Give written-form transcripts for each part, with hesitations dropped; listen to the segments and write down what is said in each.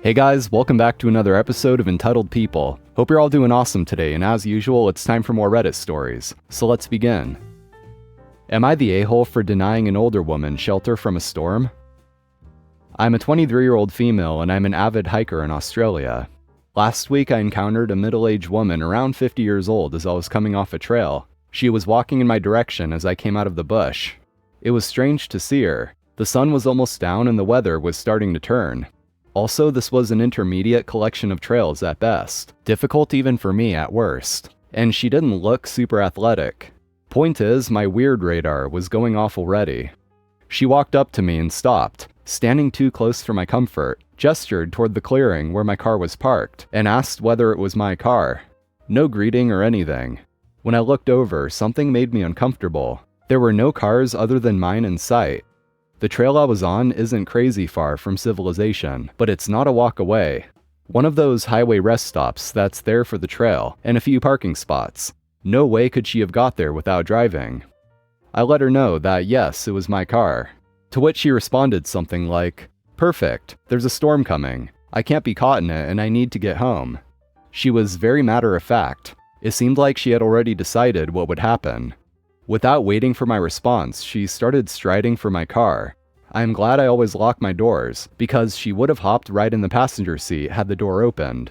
Hey guys, welcome back to another episode of Entitled People. Hope you're all doing awesome today, and as usual, it's time for more Reddit stories. So let's begin. Am I the a-hole for denying an older woman shelter from a storm? I'm a 23-year-old female and I'm an avid hiker in Australia. Last week I encountered a middle-aged woman around 50 years old as I was coming off a trail. She was walking in my direction as I came out of the bush. It was strange to see her. The sun was almost down and the weather was starting to turn. Also, this was an intermediate collection of trails at best, difficult even for me at worst, and she didn't look super athletic. Point is, my weird radar was going off already. She walked up to me and stopped, standing too close for my comfort, gestured toward the clearing where my car was parked, and asked whether it was my car. No greeting or anything. When I looked over, something made me uncomfortable. There were no cars other than mine in sight. The trail I was on isn't crazy far from civilization, but it's not a walk away. One of those highway rest stops that's there for the trail, and a few parking spots. No way could she have got there without driving. I let her know that yes, it was my car. To which she responded something like, "Perfect, there's a storm coming. I can't be caught in it and I need to get home." She was very matter of fact. It seemed like she had already decided what would happen. Without waiting for my response, she started striding for my car. I am glad I always lock my doors, because she would have hopped right in the passenger seat had the door opened.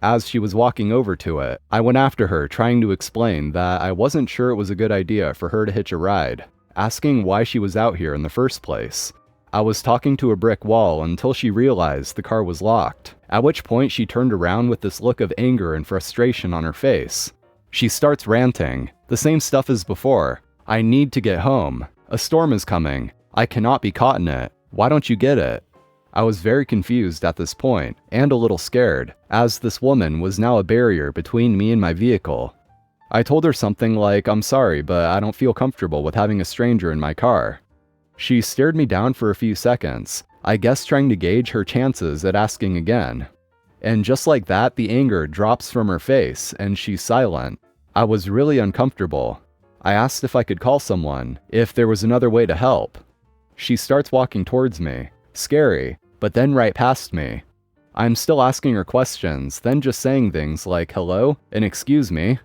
As she was walking over to it, I went after her trying to explain that I wasn't sure it was a good idea for her to hitch a ride, asking why she was out here in the first place. I was talking to a brick wall until she realized the car was locked, at which point she turned around with this look of anger and frustration on her face. She starts ranting, the same stuff as before. "I need to get home. A storm is coming. I cannot be caught in it. Why don't you get it?" I was very confused at this point, and a little scared, as this woman was now a barrier between me and my vehicle. I told her something like, "I'm sorry, but I don't feel comfortable with having a stranger in my car." She stared me down for a few seconds, I guess trying to gauge her chances at asking again. And just like that, the anger drops from her face, and she's silent. I was really uncomfortable. I asked if I could call someone, if there was another way to help. She starts walking towards me, scary, but then right past me. I'm still asking her questions, then just saying things like hello and excuse me.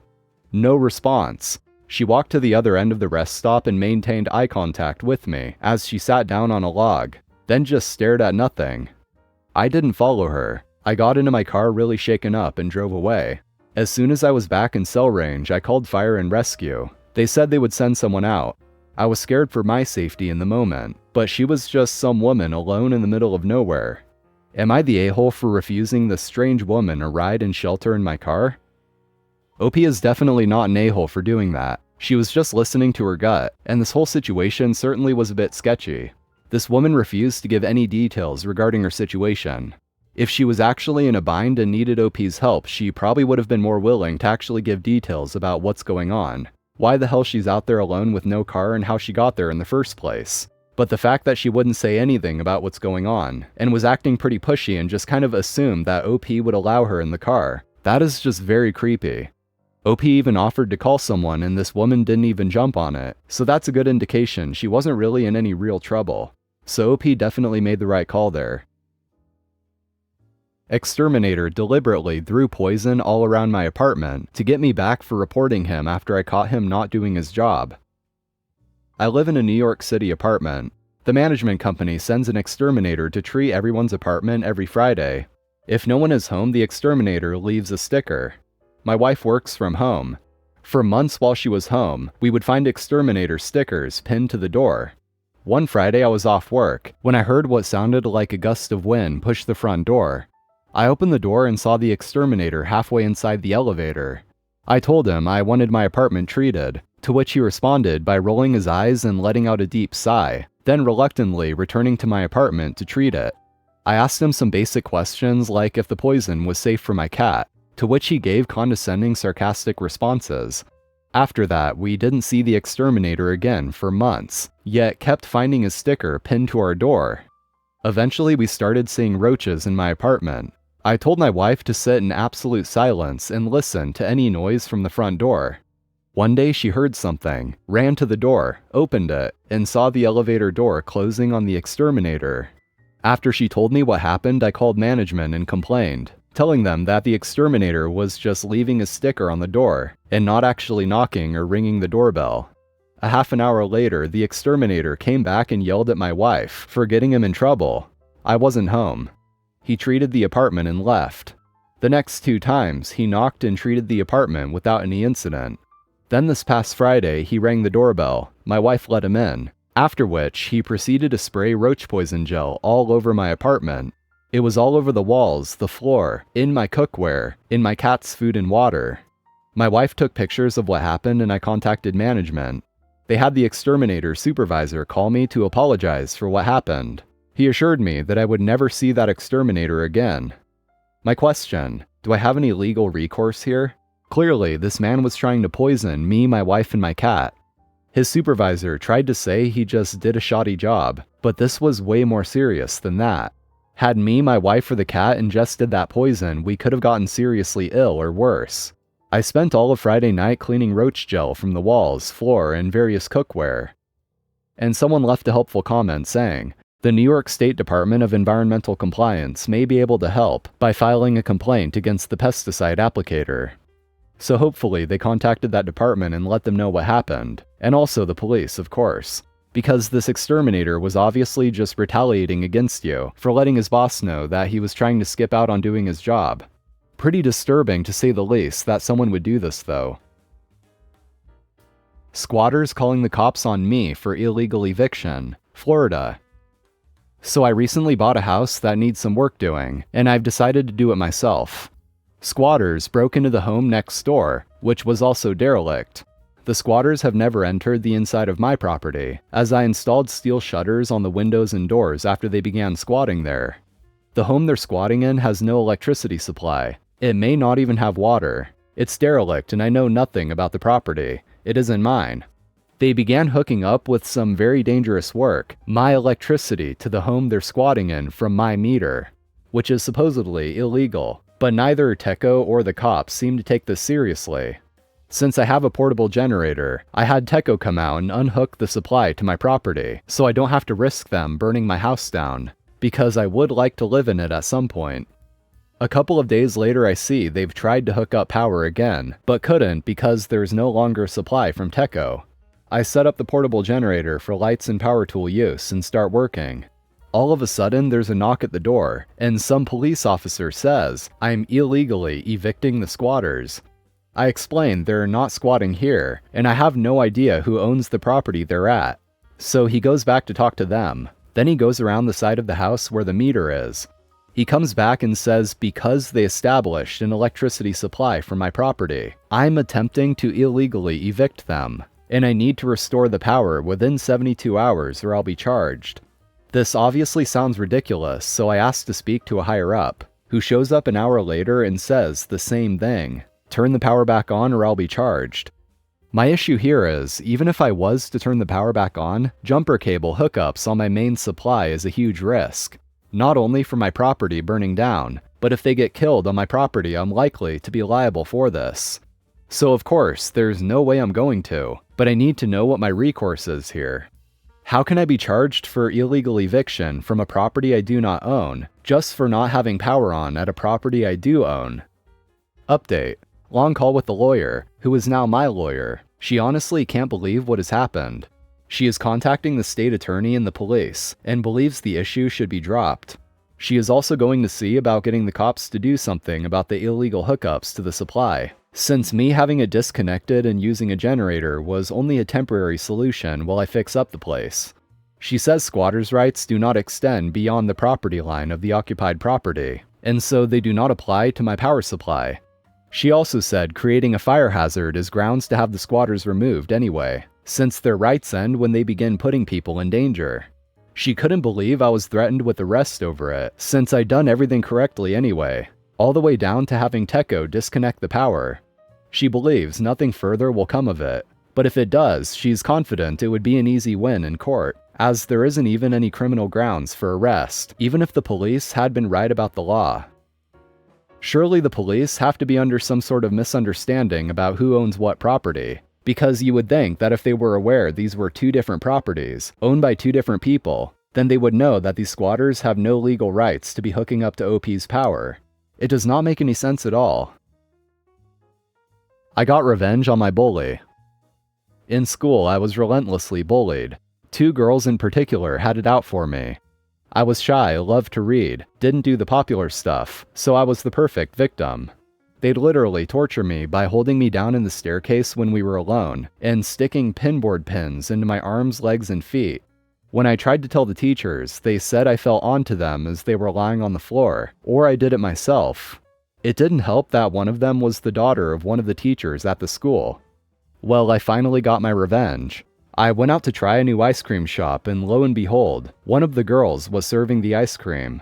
No response. She walked to the other end of the rest stop and maintained eye contact with me as she sat down on a log, then just stared at nothing. I didn't follow her. I got into my car really shaken up and drove away. As soon as I was back in cell range, I called fire and rescue. They said they would send someone out. I was scared for my safety in the moment, but she was just some woman alone in the middle of nowhere. Am I the a-hole for refusing this strange woman a ride and shelter in my car? OP is definitely not an a-hole for doing that. She was just listening to her gut, and this whole situation certainly was a bit sketchy. This woman refused to give any details regarding her situation. If she was actually in a bind and needed OP's help, she probably would have been more willing to actually give details about what's going on. Why the hell she's out there alone with no car and how she got there in the first place. But the fact that she wouldn't say anything about what's going on, and was acting pretty pushy and just kind of assumed that OP would allow her in the car, that is just very creepy. OP even offered to call someone and this woman didn't even jump on it, so that's a good indication she wasn't really in any real trouble. So OP definitely made the right call there. Exterminator deliberately threw poison all around my apartment to get me back for reporting him after I caught him not doing his job. I live in a New York City apartment. The management company sends an exterminator to treat everyone's apartment every Friday. If no one is home, the exterminator leaves a sticker. My wife works from home. For months while she was home, we would find exterminator stickers pinned to the door. One Friday I was off work when I heard what sounded like a gust of wind push the front door. I opened the door and saw the exterminator halfway inside the elevator. I told him I wanted my apartment treated, to which he responded by rolling his eyes and letting out a deep sigh, then reluctantly returning to my apartment to treat it. I asked him some basic questions like if the poison was safe for my cat, to which he gave condescending, sarcastic responses. After that, we didn't see the exterminator again for months, yet kept finding his sticker pinned to our door. Eventually, we started seeing roaches in my apartment. I told my wife to sit in absolute silence and listen to any noise from the front door. One day she heard something, ran to the door, opened it, and saw the elevator door closing on the exterminator. After she told me what happened, I called management and complained, telling them that the exterminator was just leaving a sticker on the door and not actually knocking or ringing the doorbell. A half an hour later, the exterminator came back and yelled at my wife for getting him in trouble. I wasn't home. He treated the apartment and left. The next 2 times, he knocked and treated the apartment without any incident. Then this past Friday, he rang the doorbell. My wife let him in, after which he proceeded to spray roach poison gel all over my apartment. It was all over the walls, the floor, in my cookware, in my cat's food and water. My wife took pictures of what happened and I contacted management. They had the exterminator supervisor call me to apologize for what happened. He assured me that I would never see that exterminator again. My question, do I have any legal recourse here? Clearly, this man was trying to poison me, my wife, and my cat. His supervisor tried to say he just did a shoddy job, but this was way more serious than that. Had me, my wife, or the cat ingested that poison, we could have gotten seriously ill or worse. I spent all of Friday night cleaning roach gel from the walls, floor, and various cookware. And someone left a helpful comment saying, the New York State Department of Environmental Compliance may be able to help by filing a complaint against the pesticide applicator. So hopefully they contacted that department and let them know what happened, and also the police, of course, because this exterminator was obviously just retaliating against you for letting his boss know that he was trying to skip out on doing his job. Pretty disturbing to say the least that someone would do this though. Squatters calling the cops on me for illegal eviction, Florida. So I recently bought a house that needs some work doing, and I've decided to do it myself. Squatters broke into the home next door, which was also derelict. The squatters have never entered the inside of my property, as I installed steel shutters on the windows and doors after they began squatting there. The home they're squatting in has no electricity supply. It may not even have water. It's derelict and I know nothing about the property. It isn't mine. They began hooking up with some very dangerous work, my electricity to the home they're squatting in from my meter, which is supposedly illegal, but neither TECO or the cops seem to take this seriously. Since I have a portable generator, I had TECO come out and unhook the supply to my property, so I don't have to risk them burning my house down, because I would like to live in it at some point. A couple of days later I see they've tried to hook up power again, but couldn't because there's no longer supply from TECO. I set up the portable generator for lights and power tool use and start working. All of a sudden there's a knock at the door, and some police officer says I'm illegally evicting the squatters. I explain they're not squatting here, and I have no idea who owns the property they're at. So he goes back to talk to them. Then he goes around the side of the house where the meter is. He comes back and says because they established an electricity supply for my property, I'm attempting to illegally evict them, and I need to restore the power within 72 hours or I'll be charged. This obviously sounds ridiculous, so I asked to speak to a higher up, who shows up an hour later and says the same thing. Turn the power back on or I'll be charged. My issue here is, even if I was to turn the power back on, jumper cable hookups on my main supply is a huge risk. Not only for my property burning down, but if they get killed on my property, I'm likely to be liable for this. So of course, there's no way I'm going to, but I need to know what my recourse is here. How can I be charged for illegal eviction from a property I do not own, just for not having power on at a property I do own? Update. Long call with the lawyer, who is now my lawyer. She honestly can't believe what has happened. She is contacting the state attorney and the police, and believes the issue should be dropped. She is also going to see about getting the cops to do something about the illegal hookups to the supply, since me having it disconnected and using a generator was only a temporary solution while I fix up the place. She says squatters' rights do not extend beyond the property line of the occupied property, and so they do not apply to my power supply. She also said creating a fire hazard is grounds to have the squatters removed anyway, since their rights end when they begin putting people in danger. She couldn't believe I was threatened with arrest over it, since I'd done everything correctly anyway, all the way down to having TECO disconnect the power. She believes nothing further will come of it, but if it does, she's confident it would be an easy win in court, as there isn't even any criminal grounds for arrest, even if the police had been right about the law. Surely the police have to be under some sort of misunderstanding about who owns what property, because you would think that if they were aware these were two different properties, owned by two different people, then they would know that these squatters have no legal rights to be hooking up to OP's power. It does not make any sense at all. I got revenge on my bully. In school, I was relentlessly bullied. 2 girls in particular had it out for me. I was shy, loved to read, didn't do the popular stuff, so I was the perfect victim. They'd literally torture me by holding me down in the staircase when we were alone, and sticking pinboard pins into my arms, legs, and feet. When I tried to tell the teachers, they said I fell onto them as they were lying on the floor, or I did it myself. It didn't help that one of them was the daughter of one of the teachers at the school. Well, I finally got my revenge. I went out to try a new ice cream shop, and lo and behold, one of the girls was serving the ice cream.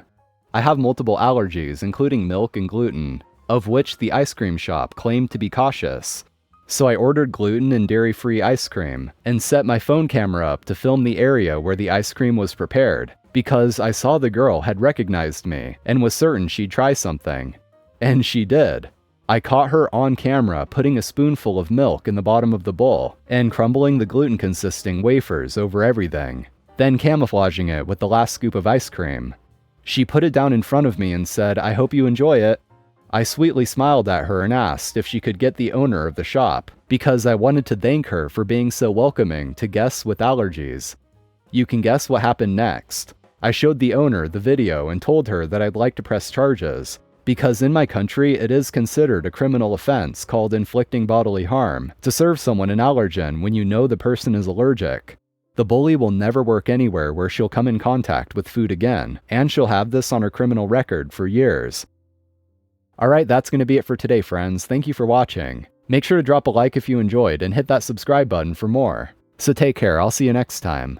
I have multiple allergies, including milk and gluten, of which the ice cream shop claimed to be cautious. So I ordered gluten and dairy-free ice cream, and set my phone camera up to film the area where the ice cream was prepared, because I saw the girl had recognized me, and was certain she'd try something. And she did. I caught her on camera putting a spoonful of milk in the bottom of the bowl, and crumbling the gluten-consisting wafers over everything, then camouflaging it with the last scoop of ice cream. She put it down in front of me and said, "I hope you enjoy it." I sweetly smiled at her and asked if she could get the owner of the shop, because I wanted to thank her for being so welcoming to guests with allergies. You can guess what happened next. I showed the owner the video and told her that I'd like to press charges, because in my country it is considered a criminal offense called inflicting bodily harm to serve someone an allergen when you know the person is allergic. The bully will never work anywhere where she'll come in contact with food again, and she'll have this on her criminal record for years. Alright, that's going to be it for today, friends. Thank you for watching. Make sure to drop a like if you enjoyed, and hit that subscribe button for more. So take care, I'll see you next time.